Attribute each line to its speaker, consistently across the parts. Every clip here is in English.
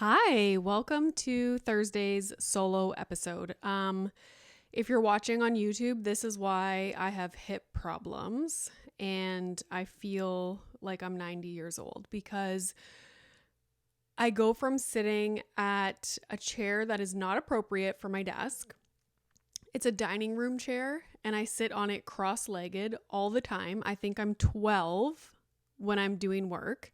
Speaker 1: Hi, welcome to Thursday's solo episode. If you're watching on YouTube, this is why I have hip problems and I feel like I'm 90 years old because I go from sitting at a chair that is not appropriate for my desk. It's a dining room chair and I sit on it cross-legged all the time. I think I'm 12 when I'm doing work.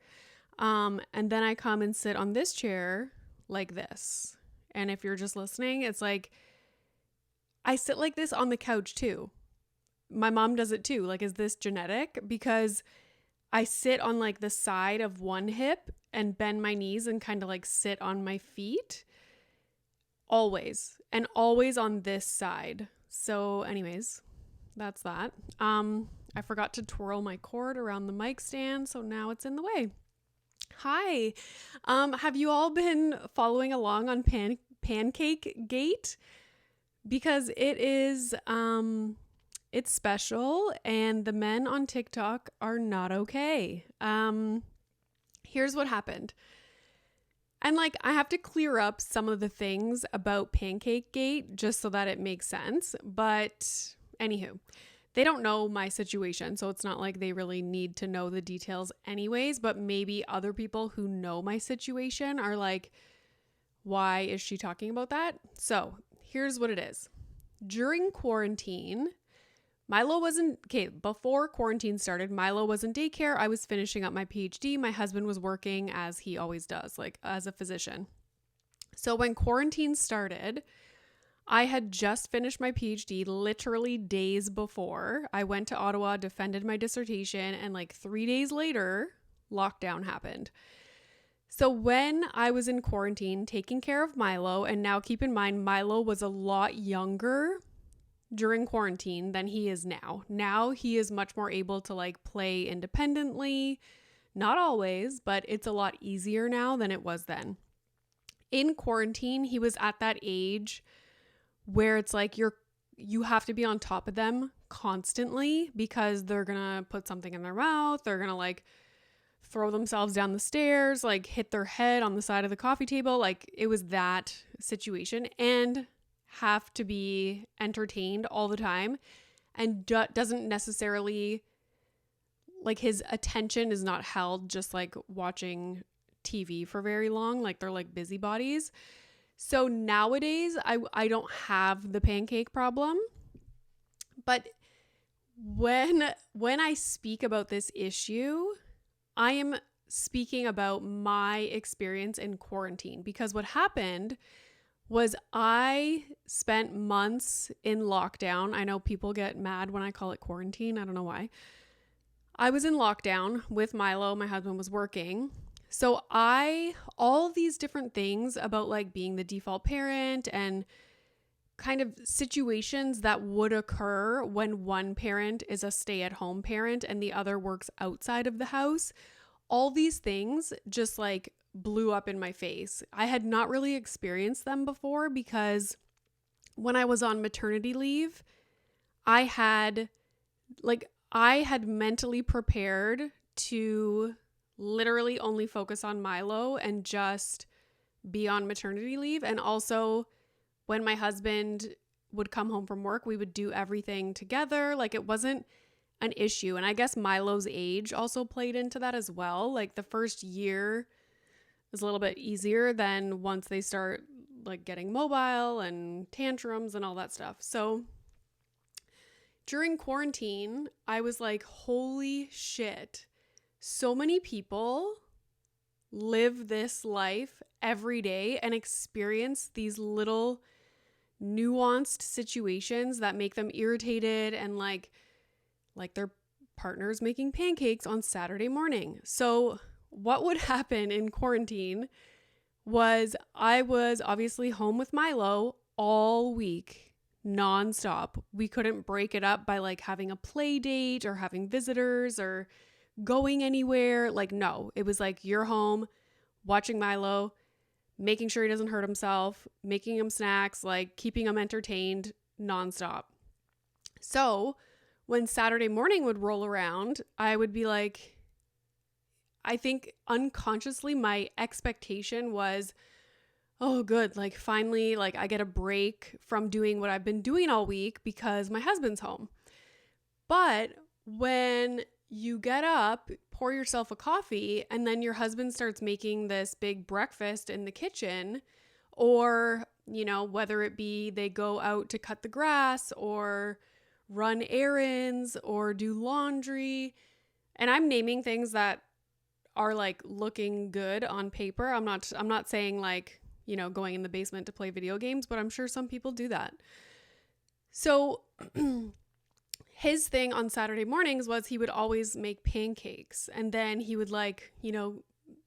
Speaker 1: And then I come and sit on this chair like this. And if you're just listening, it's like I sit like this on the couch too. My mom does it too. Like, is this genetic? Because I sit on like the side of one hip and bend my knees and kind of like sit on my feet always and always on this side. So anyways, that's that. I forgot to twirl my cord around the mic stand, so now it's in the way. Hi. Have you all been following along on Pancake-Gate? Because it is, it's special and the men on TikTok are not okay. Here's what happened. And like, I have to clear up some of the things about Pancake-Gate just so that it makes sense. But anywho, they don't know my situation, so it's not like they really need to know the details anyways, but maybe other people who know my situation are like, why is she talking about that? So here's what it is. During quarantine, before quarantine started, Milo was in daycare. I was finishing up my PhD. My husband was working as he always does, like as a physician. So when quarantine started, I had just finished my PhD literally days before. I went to Ottawa, defended my dissertation, and like 3 days later, lockdown happened. So when I was in quarantine taking care of Milo, and now keep in mind, Milo was a lot younger during quarantine than he is now. Now he is much more able to like play independently. Not always, but it's a lot easier now than it was then. In quarantine, he was at that age where it's like you have to be on top of them constantly because they're gonna put something in their mouth, they're gonna like throw themselves down the stairs, like hit their head on the side of the coffee table. Like it was that situation, and have to be entertained all the time, and doesn't necessarily, like, his attention is not held just like watching TV for very long. Like they're like busybodies. So nowadays, I don't have the pancake problem, but when I speak about this issue, I am speaking about my experience in quarantine, because what happened was I spent months in lockdown. I know people get mad when I call it quarantine. I don't know why. I was in lockdown with Milo. My husband was working. So all these different things about like being the default parent and kind of situations that would occur when one parent is a stay-at-home parent and the other works outside of the house, all these things just like blew up in my face. I had not really experienced them before because when I was on maternity leave, I had mentally prepared to literally only focus on Milo and just be on maternity leave. And also when my husband would come home from work, we would do everything together. Like it wasn't an issue. And I guess Milo's age also played into that as well. Like the first year is a little bit easier than once they start like getting mobile and tantrums and all that stuff. So during quarantine, I was like, holy shit. So many people live this life every day and experience these little nuanced situations that make them irritated and like their partner's making pancakes on Saturday morning. So what would happen in quarantine was I was obviously home with Milo all week, nonstop. We couldn't break it up by like having a play date or having visitors or going anywhere. Like, no, it was like you're home watching Milo, making sure he doesn't hurt himself, making him snacks, like keeping him entertained nonstop. So when Saturday morning would roll around, I would be like, I think unconsciously my expectation was oh, good. Like, finally, like, I get a break from doing what I've been doing all week because my husband's home. But when you get up, pour yourself a coffee, and then your husband starts making this big breakfast in the kitchen, or, whether it be they go out to cut the grass or run errands or do laundry, and I'm naming things that are like looking good on paper. I'm not saying like, going in the basement to play video games, but I'm sure some people do that. So his thing on Saturday mornings was he would always make pancakes, and then he would like,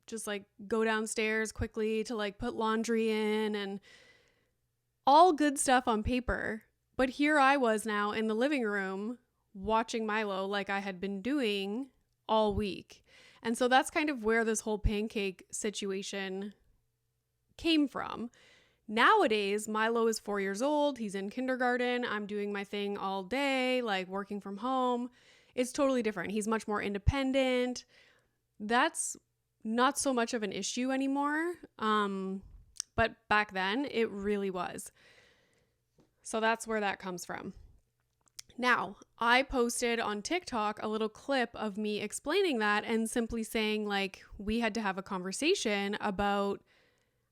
Speaker 1: just like go downstairs quickly to like put laundry in, and all good stuff on paper. But here I was now in the living room watching Milo like I had been doing all week. And so that's kind of where this whole pancake situation came from. Nowadays, Milo is 4 years old. He's in kindergarten. I'm doing my thing all day, like working from home. It's totally different. He's much more independent. That's not so much of an issue anymore. But back then, it really was. So that's where that comes from. Now, I posted on TikTok a little clip of me explaining that and simply saying, like, we had to have a conversation about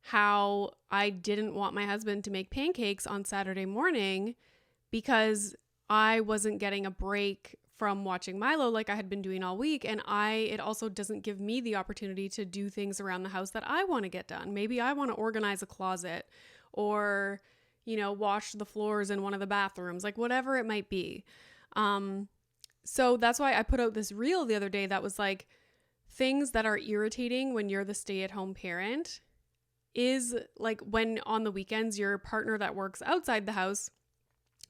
Speaker 1: how I didn't want my husband to make pancakes on Saturday morning because I wasn't getting a break from watching Milo like I had been doing all week. And it also doesn't give me the opportunity to do things around the house that I want to get done. Maybe I want to organize a closet or, wash the floors in one of the bathrooms, like whatever it might be. So that's why I put out this reel the other day that was like, things that are irritating when you're the stay-at-home parent is like when on the weekends your partner that works outside the house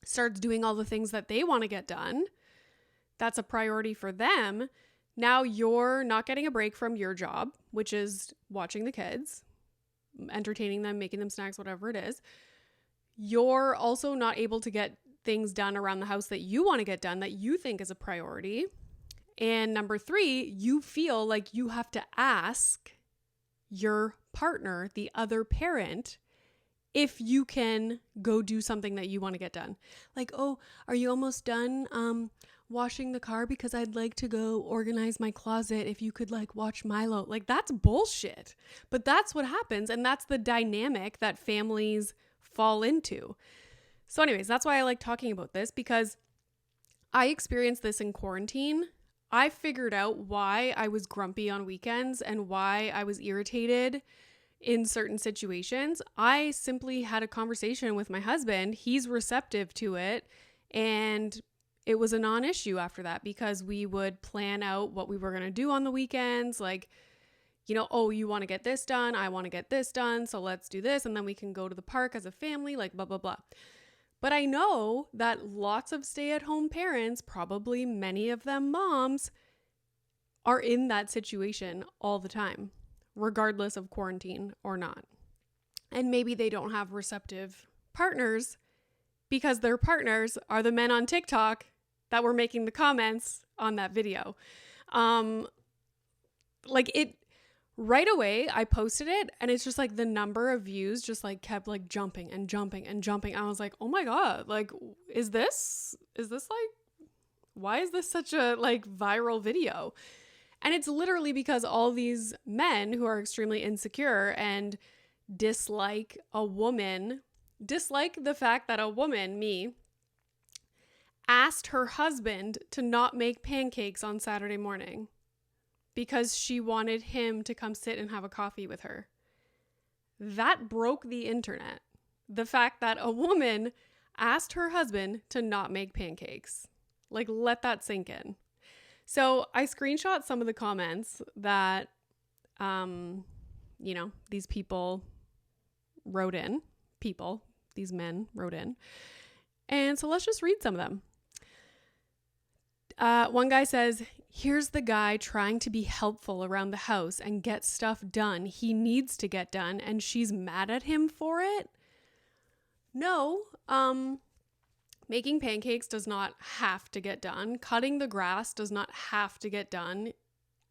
Speaker 1: starts doing all the things that they want to get done. That's a priority for them. Now you're not getting a break from your job, which is watching the kids, entertaining them, making them snacks, whatever it is. You're also not able to get things done around the house that you want to get done, that you think is a priority. And number 3, you feel like you have to ask your partner, the other parent, if you can go do something that you want to get done. Like, oh, are you almost done washing the car? Because I'd like to go organize my closet. If you could like watch Milo. Like, that's bullshit. But that's what happens. And that's the dynamic that families fall into. So anyways, that's why I like talking about this, because I experienced this in quarantine. I figured out why I was grumpy on weekends and why I was irritated in certain situations. I simply had a conversation with my husband. He's receptive to it. And it was a non-issue after that, because we would plan out what we were going to do on the weekends. Like, oh, you want to get this done. I want to get this done. So let's do this. And then we can go to the park as a family, like blah, blah, blah. But I know that lots of stay-at-home parents, probably many of them moms, are in that situation all the time, regardless of quarantine or not. And maybe they don't have receptive partners because their partners are the men on TikTok that were making the comments on that video. Right away, I posted it, and it's just like the number of views just like kept like jumping and jumping and jumping. I was like, oh my God, like, is this like, why is this such a like viral video? And it's literally because all these men who are extremely insecure and dislike the fact that a woman, me, asked her husband to not make pancakes on Saturday morning because she wanted him to come sit and have a coffee with her. That broke the internet. The fact that a woman asked her husband to not make pancakes. Like, let that sink in. So I screenshot some of the comments that, these people wrote in. These men wrote in. And so let's just read some of them. One guy says, here's the guy trying to be helpful around the house and get stuff done he needs to get done, and she's mad at him for it. No, making pancakes does not have to get done. Cutting the grass does not have to get done.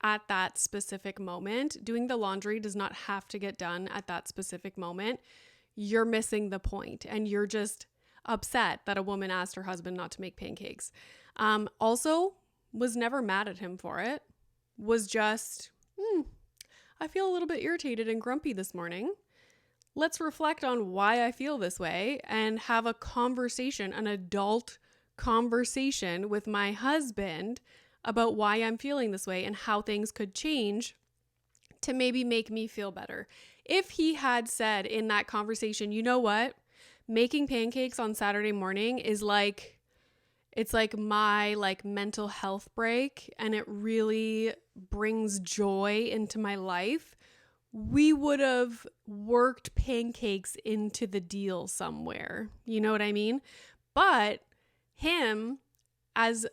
Speaker 1: at that specific moment. Doing the laundry does not have to get done at that specific moment. You're missing the point and you're just upset that a woman asked her husband not to make pancakes. Also, was never mad at him for it. Was just, I feel a little bit irritated and grumpy this morning. Let's reflect on why I feel this way and have a conversation, an adult conversation with my husband about why I'm feeling this way and how things could change to maybe make me feel better. If he had said in that conversation, you know what, making pancakes on Saturday morning is like, it's like my like mental health break and it really brings joy into my life, we would have worked pancakes into the deal somewhere. You know what I mean? But him as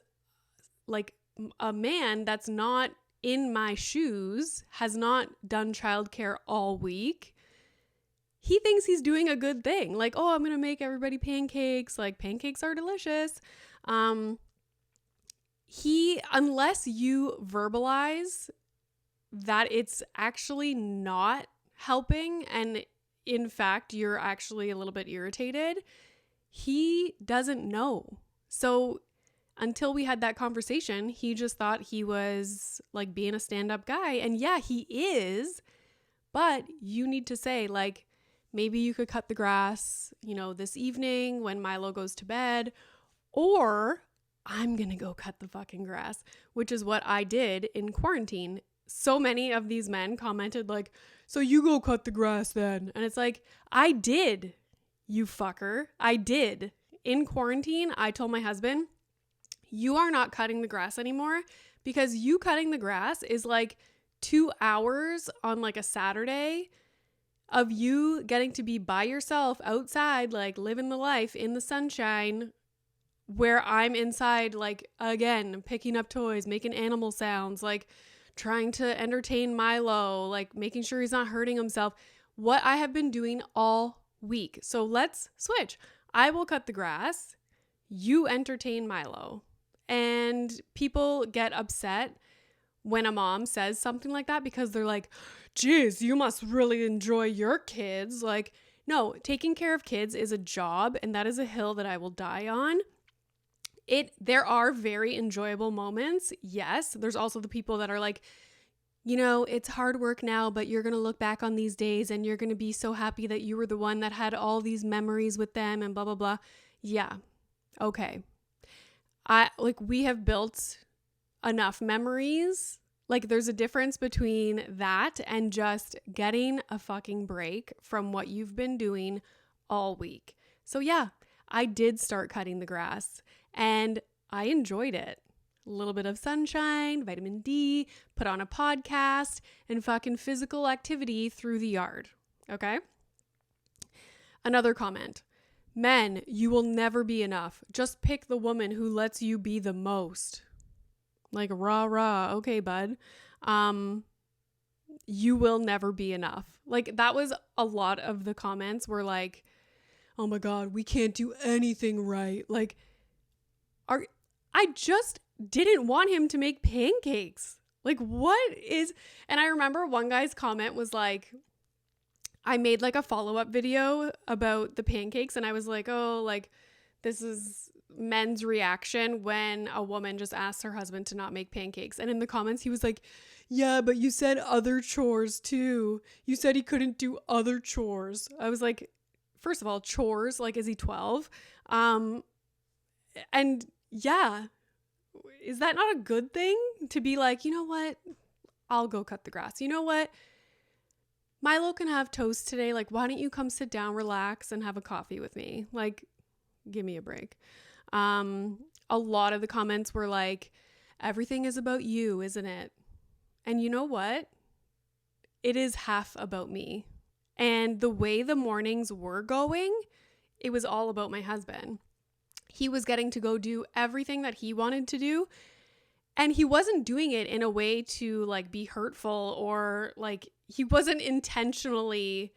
Speaker 1: like a man that's not in my shoes, has not done childcare all week, he thinks he's doing a good thing. Like, oh, I'm going to make everybody pancakes. Like, pancakes are delicious. Unless you verbalize that it's actually not helping and in fact you're actually a little bit irritated, he doesn't know. So until we had that conversation, he just thought he was like being a stand-up guy. And yeah, he is, but you need to say like, maybe you could cut the grass, this evening when Milo goes to bed, or I'm going to go cut the fucking grass, which is what I did in quarantine. So many of these men commented like, so you go cut the grass then. And it's like, I did, you fucker. I did. In quarantine, I told my husband, you are not cutting the grass anymore because you cutting the grass is like 2 hours on like a Saturday of you getting to be by yourself outside, like living the life in the sunshine, where I'm inside, like, again, picking up toys, making animal sounds, like trying to entertain Milo, like making sure he's not hurting himself. What I have been doing all week. So let's switch. I will cut the grass. You entertain Milo. And people get upset when a mom says something like that because they're like, geez, you must really enjoy your kids. Like, no, taking care of kids is a job and that is a hill that I will die on. There are very enjoyable moments. Yes. There's also the people that are like, it's hard work now, but you're going to look back on these days and you're going to be so happy that you were the one that had all these memories with them and blah, blah, blah. Yeah. Okay. We have built enough memories. Like there's a difference between that and just getting a fucking break from what you've been doing all week. So yeah, I did start cutting the grass and I enjoyed it. A little bit of sunshine, vitamin D, put on a podcast, and fucking physical activity through the yard. Okay? Another comment. Men, you will never be enough. Just pick the woman who lets you be the most. Like, rah, rah. Okay, bud. You will never be enough. Like, that was a lot of the comments were like, oh my God, we can't do anything right. Like, I just didn't want him to make pancakes. Like, and I remember one guy's comment was like, I made like a follow-up video about the pancakes and I was like, oh, like this is men's reaction when a woman just asks her husband to not make pancakes. And in the comments, he was like, yeah, but you said other chores too. You said he couldn't do other chores. I was like, first of all, chores, like, is he 12? And yeah, is that not a good thing to be like, you know what? I'll go cut the grass. You know what? Milo can have toast today. Like, why don't you come sit down, relax, and have a coffee with me? Like, give me a break. A lot of the comments were like, everything is about you, isn't it? And you know what? It is half about me. And the way the mornings were going, it was all about my husband. He was getting to go do everything that he wanted to do. And he wasn't doing it in a way to like be hurtful or like he wasn't intentionally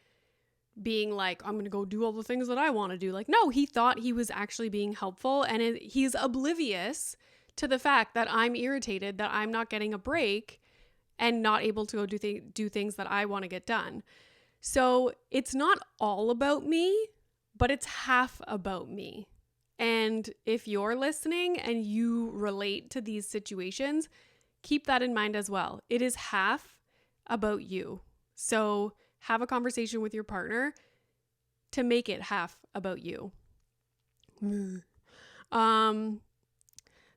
Speaker 1: being like, I'm going to go do all the things that I want to do. Like, no, he thought he was actually being helpful. And he's oblivious to the fact that I'm irritated that I'm not getting a break and not able to go do things that I want to get done. So it's not all about me, but it's half about me. And if you're listening and you relate to these situations, keep that in mind as well. It is half about you. So have a conversation with your partner to make it half about you.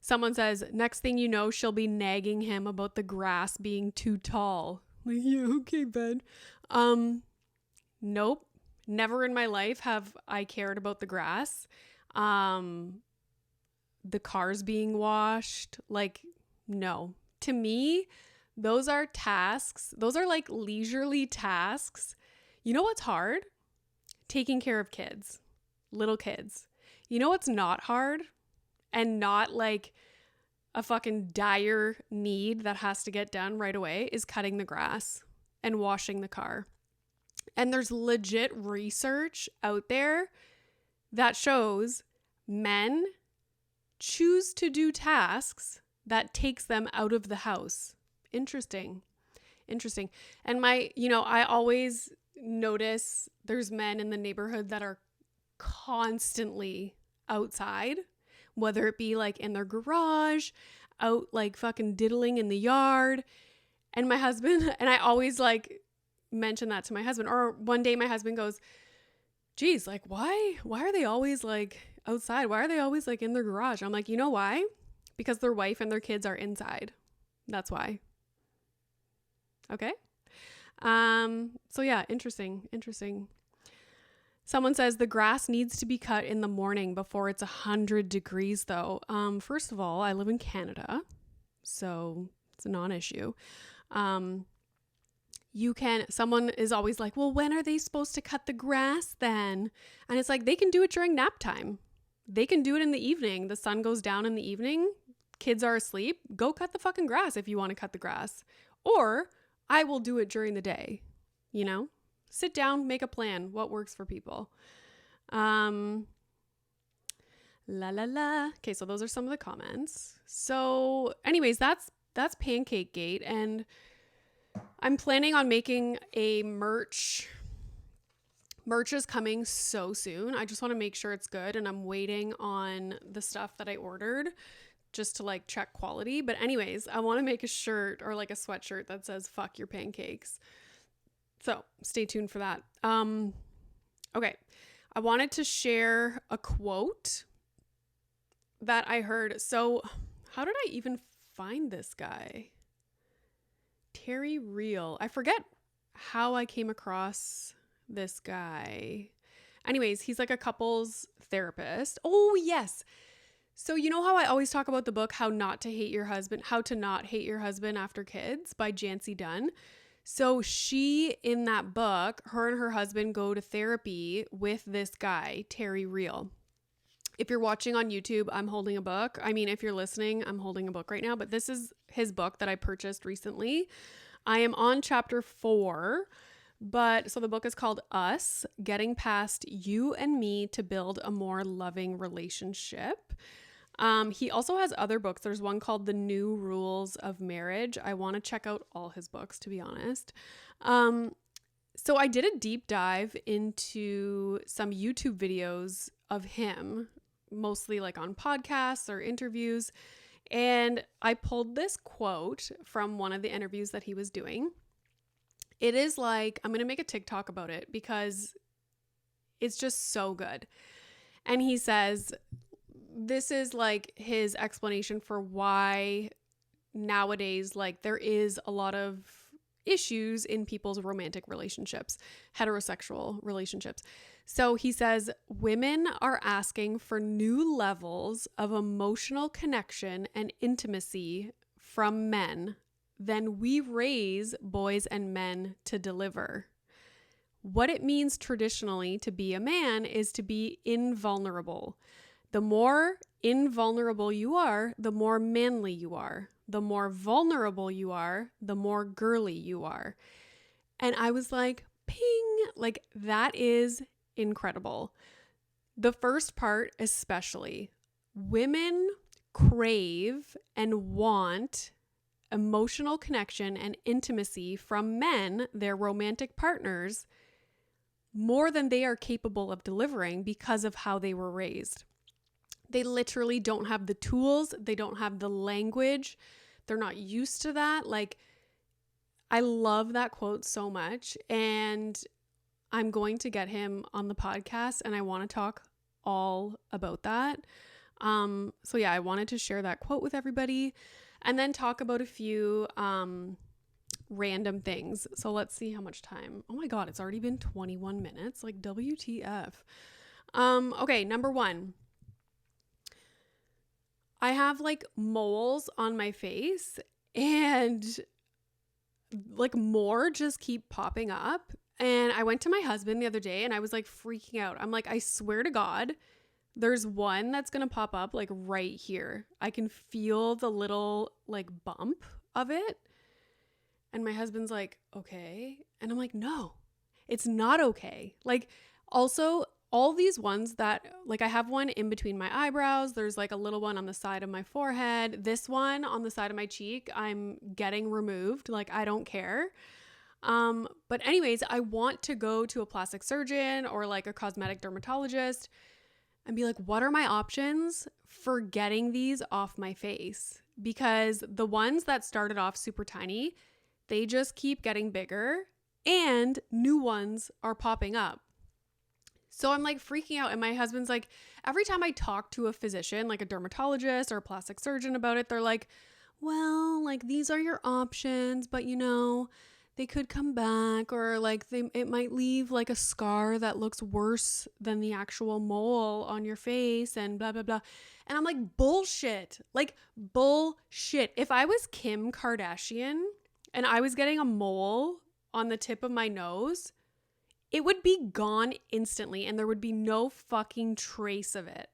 Speaker 1: Someone says, next thing you know, she'll be nagging him about the grass being too tall. Like, yeah, okay, Ben. Nope. Never in my life have I cared about the grass. The cars being washed. Like, no. To me, those are tasks. Those are like leisurely tasks. You know what's hard? Taking care of kids. Little kids. You know what's not hard? And not like a fucking dire need that has to get done right away is cutting the grass and washing the car. And there's legit research out there that shows men choose to do tasks that takes them out of the house. Interesting. And I always notice there's men in the neighborhood that are constantly outside, whether it be like in their garage, out like fucking diddling in the yard. And my husband, and I always like mention that to my husband. Or one day my husband goes, geez, like why are they always like outside? Why are they always like in their garage? I'm like, you know why? Because their wife and their kids are inside. That's why. Okay. So yeah, interesting. Someone says the grass needs to be cut in the morning before it's 100 degrees though. First of all, I live in Canada, so it's a non-issue. Someone is always like, well, when are they supposed to cut the grass then? And it's like, they can do it during nap time. They can do it in the evening. The sun goes down in the evening. Kids are asleep. Go cut the fucking grass if you want to cut the grass. Or I will do it during the day, Sit down, make a plan. What works for people? Okay, so those are some of the comments. So anyways, that's Pancake-Gate, and I'm planning on making a merch. Merch is coming so soon. I just want to make sure it's good, and I'm waiting on the stuff that I ordered just to like check quality. But anyways, I want to make a shirt or like a sweatshirt that says fuck your pancakes. So stay tuned for that. Okay. I wanted to share a quote that I heard. So how did I even find this guy? Terry Real. I forget how I came across this guy. Anyways, he's like a couples therapist. Oh, yes. So you know how I always talk about the book, How to Not Hate Your Husband After Kids by Jancy Dunn. So she, in that book, her and her husband go to therapy with this guy, Terry Real. If you're watching on YouTube, I'm holding a book. I mean, if you're listening, I'm holding a book right now, but this is his book that I purchased recently. I am on chapter 4, so the book is called Us, Getting Past You and Me to Build a More Loving Relationship. He also has other books. There's one called The New Rules of Marriage. I want to check out all his books, to be honest. So I did a deep dive into some YouTube videos of him, mostly like on podcasts or interviews. And I pulled this quote from one of the interviews that he was doing. It is like, I'm going to make a TikTok about it because it's just so good. And he says, this is like his explanation for why nowadays, like there is a lot of issues in people's romantic relationships, heterosexual relationships. So he says, women are asking for new levels of emotional connection and intimacy from men than we raise boys and men to deliver. What it means traditionally to be a man is to be invulnerable. The more invulnerable you are, the more manly you are. The more vulnerable you are, the more girly you are. And I was like, ping, like that is incredible. The first part especially, women crave and want emotional connection and intimacy from men, their romantic partners, more than they are capable of delivering because of how they were raised. They literally don't have the tools. They don't have the language. They're not used to that. Like, I love that quote so much. And I'm going to get him on the podcast and I want to talk all about that. So yeah, I wanted to share that quote with everybody and then talk about a few random things. So let's see how much time. Oh my God, it's already been 21 minutes. Like, WTF. Okay, number 1. I have like moles on my face and like more just keep popping up. And I went to my husband the other day and I was like freaking out. I'm like, I swear to God, there's one that's going to pop up like right here. I can feel the little like bump of it. And my husband's like, okay. And I'm like, no, it's not okay. Like, also, all these ones that, like, I have one in between my eyebrows. There's like a little one on the side of my forehead. This one on the side of my cheek, I'm getting removed. Like, I don't care. But anyways, I want to go to a plastic surgeon or like a cosmetic dermatologist and be like, what are my options for getting these off my face? Because the ones that started off super tiny, they just keep getting bigger and new ones are popping up. So I'm like freaking out. And my husband's like, every time I talk to a physician, like a dermatologist or a plastic surgeon about it, they're like, well, like these are your options, but you know, they could come back or like it might leave like a scar that looks worse than the actual mole on your face and blah, blah, blah. And I'm like, bullshit, like bullshit. If I was Kim Kardashian and I was getting a mole on the tip of my nose, it would be gone instantly and there would be no fucking trace of it.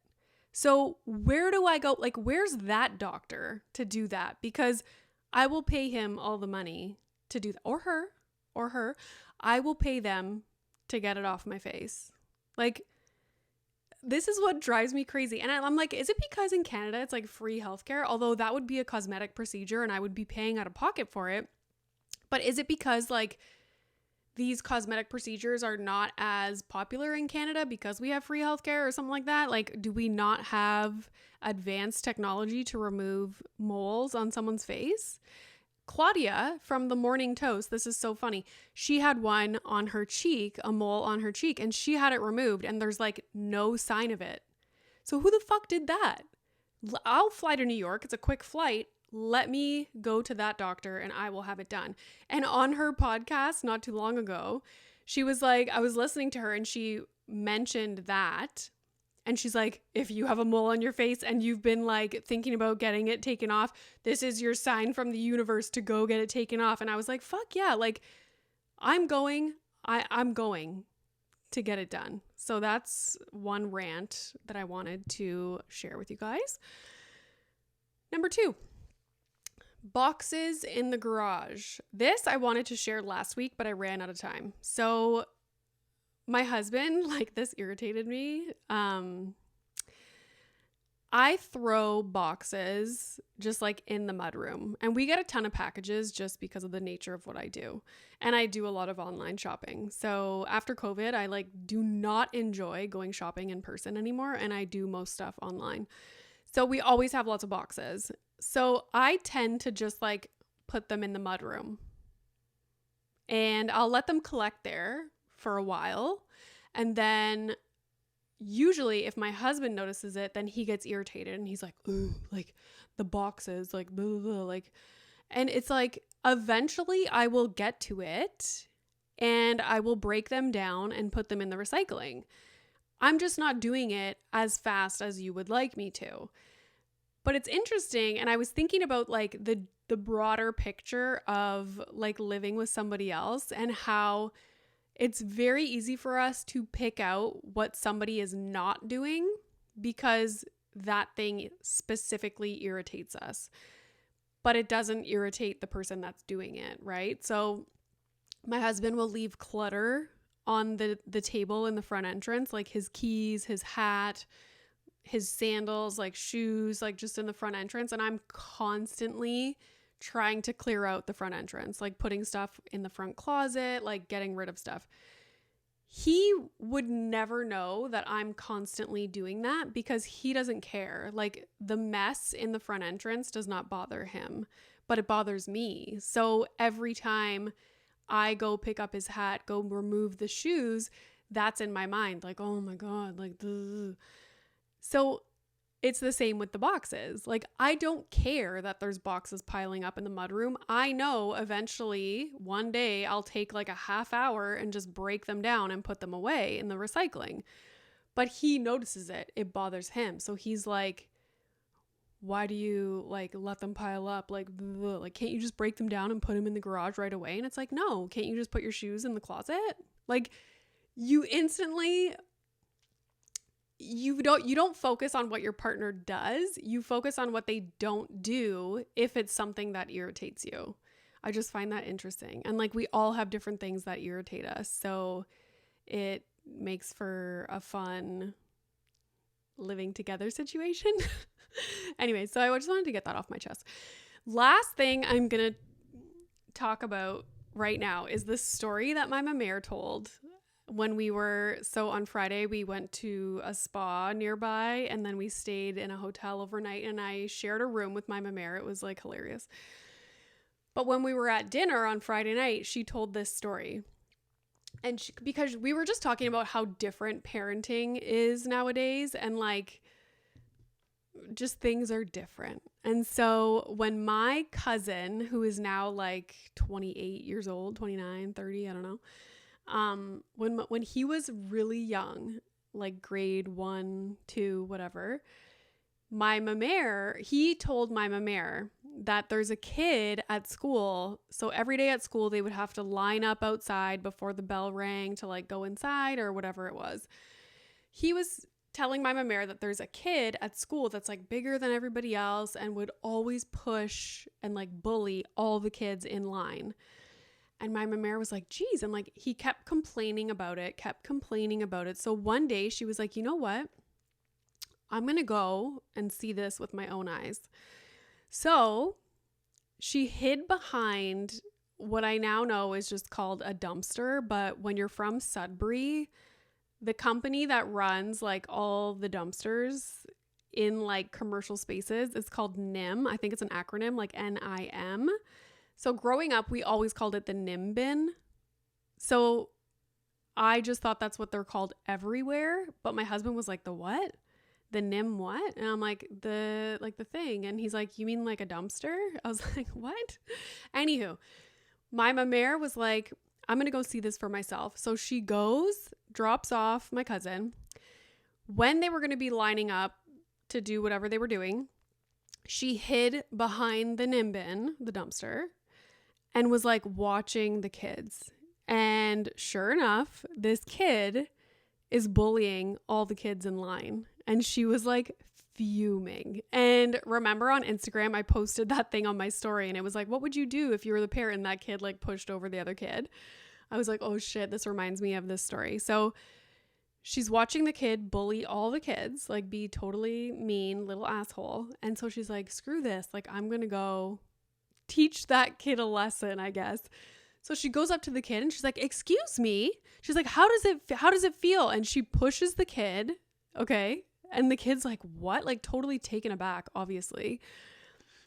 Speaker 1: So where do I go? Like, where's that doctor to do that? Because I will pay him all the money to do that, or her. I will pay them to get it off my face. Like, this is what drives me crazy. And I'm like, is it because in Canada it's like free healthcare? Although that would be a cosmetic procedure and I would be paying out of pocket for it. But is it because like these cosmetic procedures are not as popular in Canada because we have free healthcare or something like that? Like, do we not have advanced technology to remove moles on someone's face? Claudia from the Morning Toast, this is so funny. She had one on her cheek, a mole on her cheek, and she had it removed and there's like no sign of it. So who the fuck did that? I'll fly to New York. It's a quick flight. Let me go to that doctor and I will have it done. And on her podcast not too long ago, she was like, I was listening to her and she mentioned that. And she's like, if you have a mole on your face and you've been like thinking about getting it taken off, this is your sign from the universe to go get it taken off. And I was like, fuck yeah. Like, I'm going to get it done. So that's one rant that I wanted to share with you guys. Number 2. Boxes in the garage. This I wanted to share last week, but I ran out of time. So my husband, like, this irritated me. I throw boxes just like in the mudroom, and we get a ton of packages just because of the nature of what I do. And I do a lot of online shopping. So after COVID, I like do not enjoy going shopping in person anymore. And I do most stuff online. So we always have lots of boxes. So I tend to just like put them in the mudroom and I'll let them collect there for a while. And then usually if my husband notices it, then he gets irritated and he's like, ooh, like the boxes, like, blah, blah, blah, like, and it's like, eventually I will get to it and I will break them down and put them in the recycling. I'm just not doing it as fast as you would like me to. But it's interesting, and I was thinking about like the broader picture of like living with somebody else and how it's very easy for us to pick out what somebody is not doing because that thing specifically irritates us, but it doesn't irritate the person that's doing it, right? So my husband will leave clutter on the table in the front entrance, like his keys, his hat, his sandals, like shoes, like just in the front entrance. And I'm constantly trying to clear out the front entrance, like putting stuff in the front closet, like getting rid of stuff. He would never know that I'm constantly doing that because he doesn't care. Like the mess in the front entrance does not bother him, but it bothers me. So every time I go pick up his hat, go remove the shoes, that's in my mind. Like, oh my God, like, ugh. So it's the same with the boxes. Like, I don't care that there's boxes piling up in the mudroom. I know eventually one day I'll take like a half hour and just break them down and put them away in the recycling. But he notices it. It bothers him. So he's like, why do you like let them pile up? Like, ugh. Like, can't you just break them down and put them in the garage right away? And it's like, no, can't you just put your shoes in the closet? Like, you instantly... You don't focus on what your partner does. You focus on what they don't do if it's something that irritates you. I just find that interesting. And like we all have different things that irritate us. So it makes for a fun living together situation. Anyway, so I just wanted to get that off my chest. Last thing I'm going to talk about right now is this story that my mère told. So on Friday, we went to a spa nearby and then we stayed in a hotel overnight and I shared a room with my mère. It was like hilarious. But when we were at dinner on Friday night, she told this story. And because we were just talking about how different parenting is nowadays and like just things are different. And so when my cousin, who is now like 28 years old, 29, 30, I don't know. When he was really young, like grade 1, 2, whatever, he told my mère that there's a kid at school. So every day at school, they would have to line up outside before the bell rang to like go inside or whatever it was. He was telling my mère that there's a kid at school that's like bigger than everybody else and would always push and like bully all the kids in line. And my mère was like, geez. And like, he kept complaining about it. So one day she was like, you know what? I'm going to go and see this with my own eyes. So she hid behind what I now know is just called a dumpster. But when you're from Sudbury, the company that runs like all the dumpsters in like commercial spaces is called NIM. I think it's an acronym, like NIM. So growing up, we always called it the NIM bin. So I just thought that's what they're called everywhere. But my husband was like, the what? The NIM what? And I'm like, the thing. And he's like, you mean like a dumpster? I was like, what? Anywho, my mère was like, I'm going to go see this for myself. So she goes, drops off my cousin. When they were going to be lining up to do whatever they were doing, she hid behind the NIM bin, the dumpster, and was like watching the kids. And sure enough, this kid is bullying all the kids in line. And she was like fuming. And remember on Instagram, I posted that thing on my story and it was like, what would you do if you were the parent and that kid like pushed over the other kid? I was like, oh shit, this reminds me of this story. So she's watching the kid bully all the kids, like be totally mean little asshole. And so she's like, screw this. Like, I'm going to go teach that kid a lesson, I guess. So she goes up to the kid and she's like, excuse me. She's like, how does it feel? And she pushes the kid. Okay. And the kid's like, what? Like totally taken aback, obviously.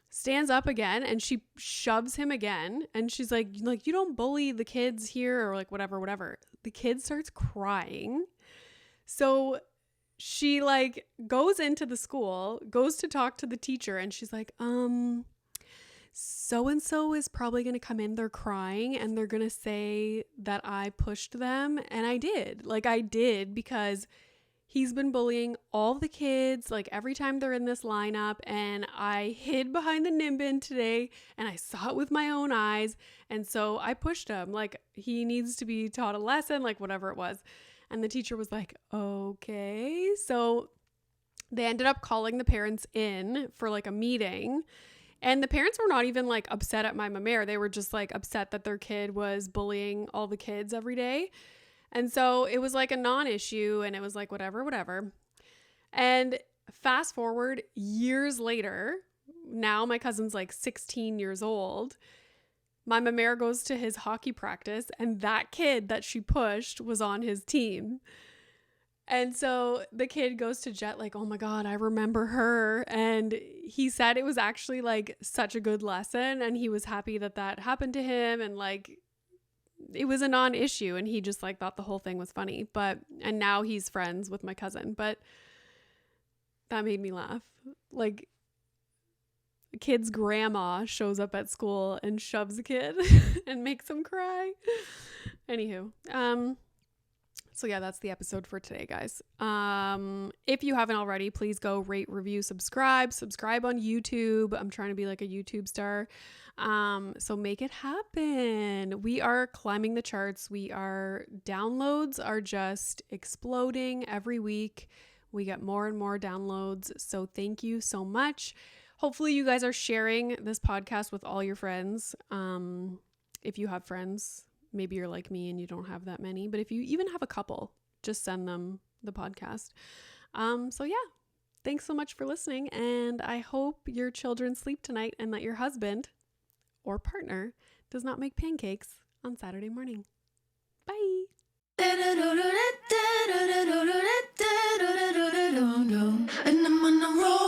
Speaker 1: Stands up again and she shoves him again. And she's like, you don't bully the kids here or like whatever. The kid starts crying. So she like goes into the school, goes to talk to the teacher and she's like, so-and-so is probably going to come in. They're crying and they're going to say that I pushed them. And I did because he's been bullying all the kids, like every time they're in this lineup. And I hid behind the NIM bin today and I saw it with my own eyes. And so I pushed him. Like he needs to be taught a lesson, like whatever it was. And the teacher was like, okay. So they ended up calling the parents in for like a meeting. And the parents were not even like upset at my mère. They were just like upset that their kid was bullying all the kids every day. And so it was like a non-issue and it was like whatever. And fast forward years later, now my cousin's like 16 years old. My mama goes to his hockey practice, and that kid that she pushed was on his team. And so the kid goes to Jet like, oh my God, I remember her. And he said it was actually like such a good lesson. And he was happy that that happened to him. And like, it was a non-issue. And he just like thought the whole thing was funny. And now he's friends with my cousin. But that made me laugh. Like, a kid's grandma shows up at school and shoves a kid and makes him cry. Anywho, so yeah, that's the episode for today, guys. If you haven't already, please go rate, review, subscribe on YouTube. I'm trying to be like a YouTube star. So make it happen. We are climbing the charts. Downloads are just exploding every week. We get more and more downloads. So thank you so much. Hopefully you guys are sharing this podcast with all your friends. If you have friends, maybe you're like me and you don't have that many, but if you even have a couple, just send them the podcast. So yeah, thanks so much for listening. And I hope your children sleep tonight and that your husband or partner does not make pancakes on Saturday morning. Bye. And I'm on a roll.